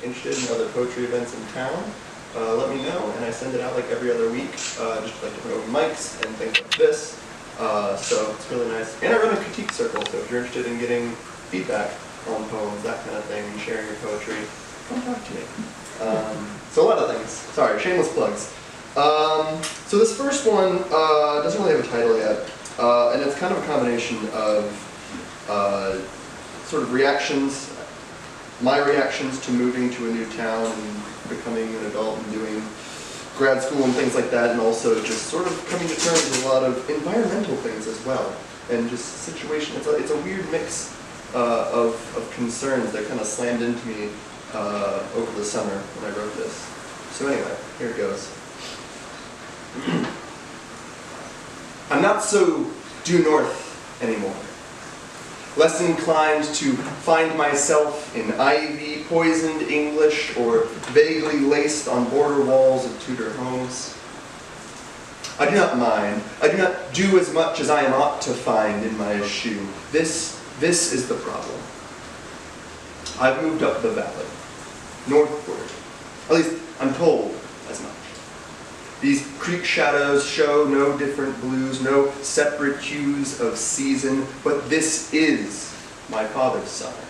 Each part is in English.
interested in other poetry events in town, let me know, and I send it out like every other week, just like different open mics and things like this. So it's really nice. And I run a critique circle, so if you're interested in getting feedback on poems, that kind of thing, and sharing your poetry, come talk to me. So a lot of things. Sorry, shameless plugs. So this first one doesn't really have a title yet, and it's kind of a combination of sort of reactions, my reactions to moving to a new town and becoming an adult and doing grad school and things like that, and also just sort of coming to terms with a lot of environmental things as well, and just situation. It's a weird mix of concerns that kind of slammed into me over the summer when I wrote this. So anyway, here it goes. I'm not so due north anymore. Less inclined to find myself in ivy-poisoned English or vaguely laced on border walls of Tudor homes. I do not mind. I do not do as much as I am ought to find in my shoe. This is the problem. I've moved up the valley, northward. At least I'm told as much. These creek shadows show no different blues, no separate hues of season, but this is my father's summer.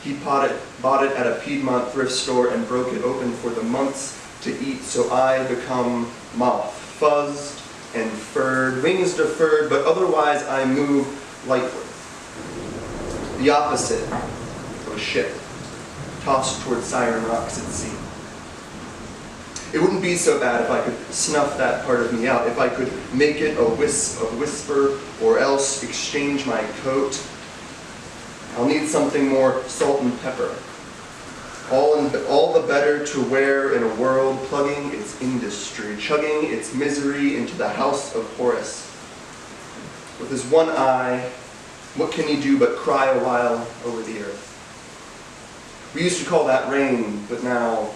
He bought it at a Piedmont thrift store and broke it open for the months to eat, so I become moth, fuzzed and furred, wings deferred, but otherwise I move lightly. The opposite of a ship, tossed toward Siren Rocks at sea. It wouldn't be so bad if I could snuff that part of me out, if I could make it a whisper, or else exchange my coat. I'll need something more salt and pepper. All the better to wear in a world plugging its industry, chugging its misery into the house of Horace. With his one eye, what can he do but cry a while over the earth? We used to call that rain, but now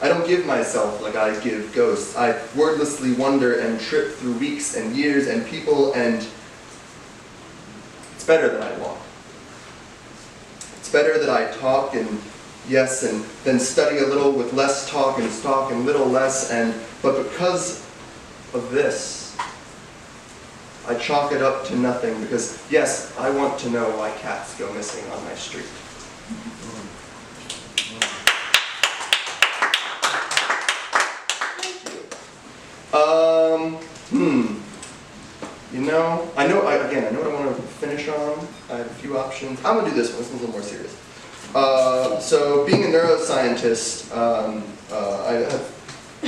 I don't give myself like I give ghosts. I wordlessly wander and trip through weeks and years and people, and it's better that I walk. It's better that I talk and yes, and then study a little with less talk and little less, but because of this, I chalk it up to nothing because yes, I want to know why cats go missing on my street. You know, I know what I want to finish on. I have a few options. I'm going to do this one. This one's a little more serious. So being a neuroscientist, I have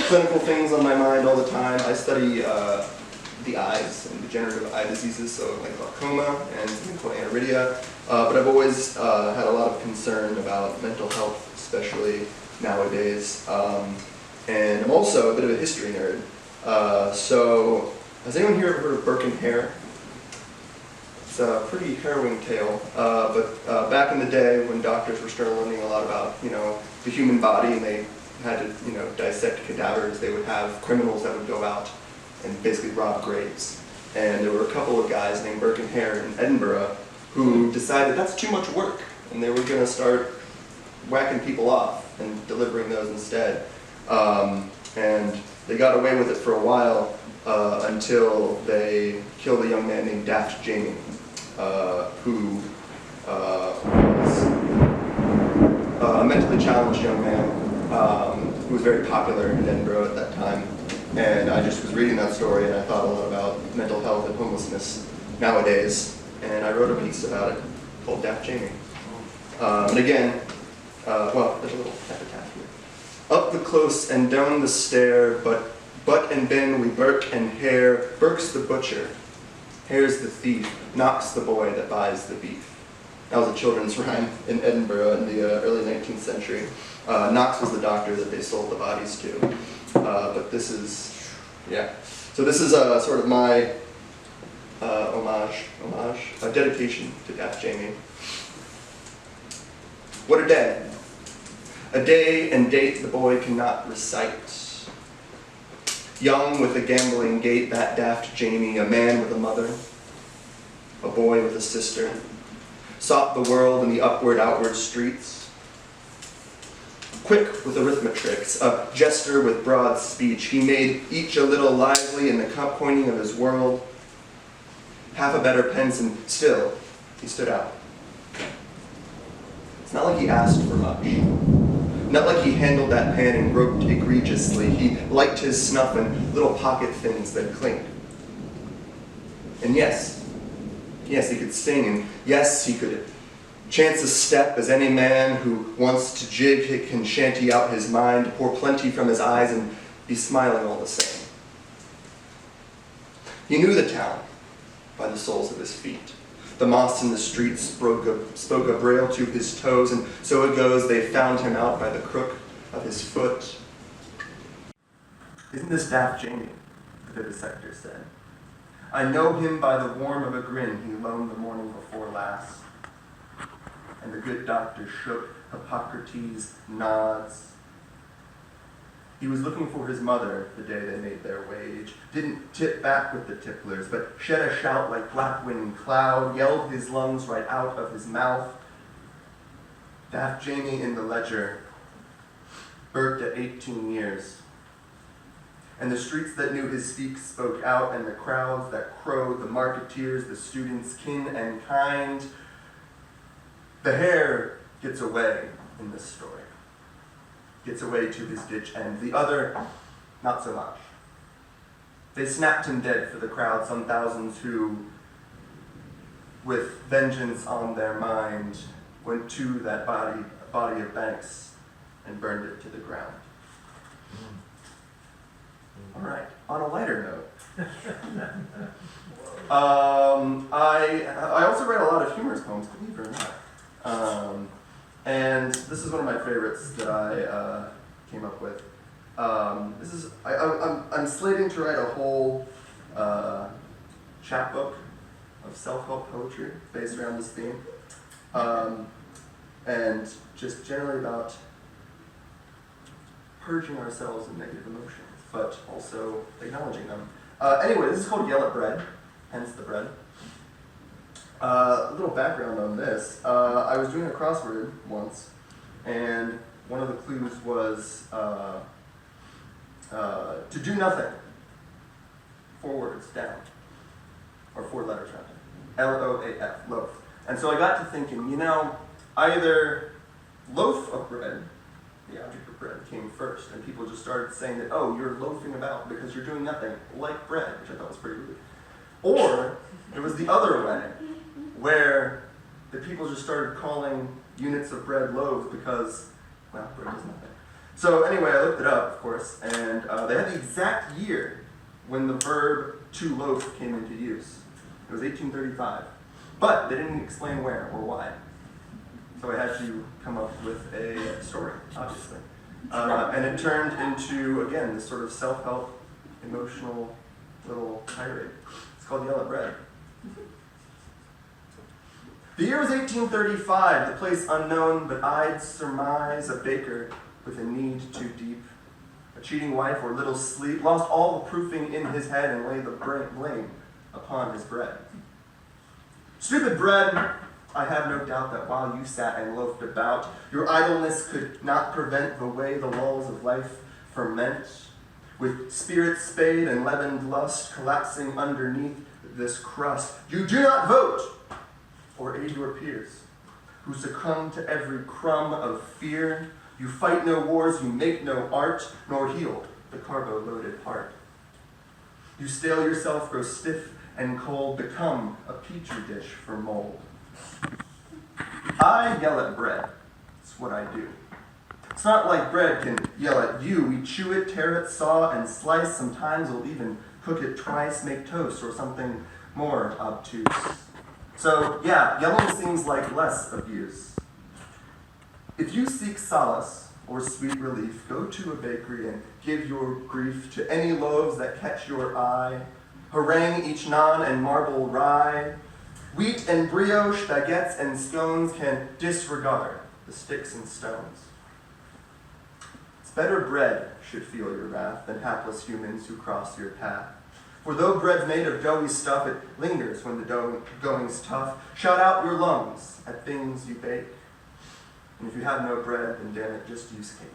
clinical things on my mind all the time. I study the eyes and degenerative eye diseases, so like glaucoma and something called aniridia. But I've always had a lot of concern about mental health, especially nowadays. And I'm also a bit of a history nerd. So, has anyone here ever heard of Burke and Hare? It's a pretty harrowing tale, but back in the day when doctors were still learning a lot about, the human body, and they had to, dissect cadavers, they would have criminals that would go out and basically rob graves. And there were a couple of guys named Burke and Hare in Edinburgh who decided that's too much work, and they were going to start whacking people off and delivering those instead. And they got away with it for a while until they killed a young man named Daft Jamie, who was a mentally challenged young man who was very popular in Edinburgh at that time. And I just was reading that story and I thought a lot about mental health and homelessness nowadays. And I wrote a piece about it called Daft Jamie. And again, well, there's a little epitaph here. Up the close and down the stair, but and ben we Burke and Hare. Burke's the butcher, Hare's the thief, Knox the boy that buys the beef. That was a children's rhyme in Edinburgh in the early 19th century. Knox was the doctor that they sold the bodies to. But this is, yeah. So this is sort of my a dedication to Daft Jamie. What a day. A day and date the boy cannot recite. Young with a gambling gait, that Daft Jamie, a man with a mother, a boy with a sister, sought the world in the upward, outward streets. quick with arithmetrics, a jester with broad speech. He made each a little lively in the pointing of his world. Half a better pence, and still he stood out. It's not like he asked for much. Not like he handled that pan and groped egregiously. He liked his snuff and little pocket things that clinked. And yes, he could sing, and yes, he could chance a step as any man who wants to jig can shanty out his mind, pour plenty from his eyes, and be smiling all the same. He knew the town by the soles of his feet. The moss in the streets spoke a braille to his toes, and so it goes, they found him out by the crook of his foot. Isn't this daft Jamie? The vivisector said. I know him by the warm of a grin he loaned the morning before last. And the good doctor shook Hippocrates' nods. He was looking for his mother the day they made their wage, didn't tip back with the tipplers, but shed a shout like black wind cloud, yelled his lungs right out of his mouth. Daft Jamie in the ledger, burked at 18 years. And the streets that knew his speak spoke out, and the crowds that crowed, the marketeers, the students, kin and kind. The hare gets away in this story. Gets away to his ditch end. The other, not so much. They snapped him dead for the crowd, some thousands who, with vengeance on their mind, went to that body of Banks and burned it to the ground. All right, on a lighter note. I also write a lot of humorous poems, believe it or not. And this is one of my favorites that I came up with. I'm slating to write a whole chapbook of self-help poetry based around this theme, and just generally about purging ourselves of negative emotions, but also acknowledging them. Anyway, this is called Yell at Bread, hence the bread. A little background on this. I was doing a crossword once, and one of the clues was to do nothing. 4 words down, or 4 letters rather. L-O-A-F, loaf. And so I got to thinking, either loaf of bread, the object of bread, came first, and people just started saying that, oh, you're loafing about because you're doing nothing, like bread, which I thought was pretty rude. Or it was the other way, where the people just started calling units of bread loaves because, well, bread is nothing. So anyway, I looked it up, of course, and they had the exact year when the verb to loaf came into use. It was 1835. But they didn't explain where or why. So I had to come up with a story, obviously. And it turned into, again, this sort of self-help, emotional little tirade. It's called Yell at Bread. The year was 1835, the place unknown, but I'd surmise a baker with a need too deep, a cheating wife or little sleep, lost all the proofing in his head and laid the blame upon his bread. Stupid bread, I have no doubt that while you sat and loafed about, your idleness could not prevent the way the lulls of life ferment, with spirit spade and leavened lust collapsing underneath this crust. You do not vote or aid your peers, who succumb to every crumb of fear. You fight no wars, you make no art, nor heal the carbo-loaded heart. You stale yourself, grow stiff and cold, become a petri dish for mold. I yell at bread, it's what I do. It's not like bread can yell at you. We chew it, tear it, saw, and slice. Sometimes we'll even cook it twice, make toast, or something more obtuse. So, yeah, yelling seems like less abuse. If you seek solace or sweet relief, go to a bakery and give your grief to any loaves that catch your eye. Harangue each naan and marble rye. Wheat and brioche, baguettes and scones can disregard the sticks and stones. It's better bread should feel your wrath than hapless humans who cross your path. For though bread's made of doughy stuff, it lingers when the going's tough. Shout out your lungs at things you bake. And if you have no bread, then damn it, just use cake.